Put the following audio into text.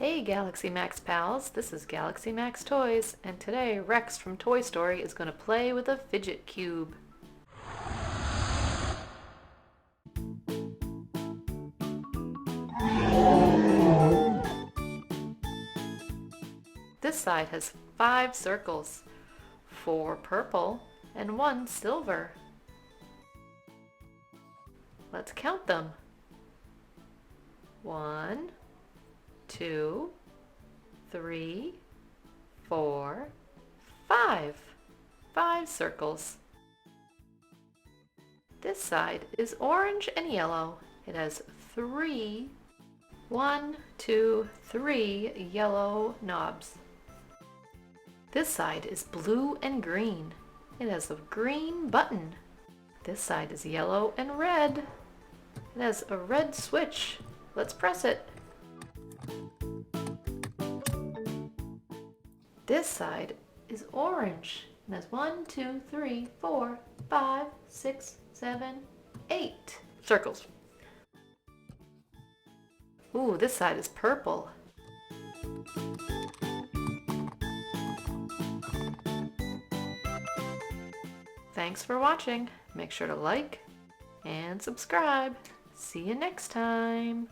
Hey Galaxy Max pals, this is Galaxy Max Toys, and today Rex from Toy Story is going to play with a fidget cube. This side has 5 circles, 4 purple and 1 silver. Let's count them. 1, 2, 3, 4, 5. 5 circles. This side is orange and yellow. It has 3, 1, 2, 3 yellow knobs. This side is blue and green. It has a green button. This side is yellow and red. It has a red switch. Let's press it. This side is orange and has 1, 2, 3, 4, 5, 6, 7, 8 circles. Ooh, this side is purple. Thanks for watching. Make sure to like and subscribe. See you next time.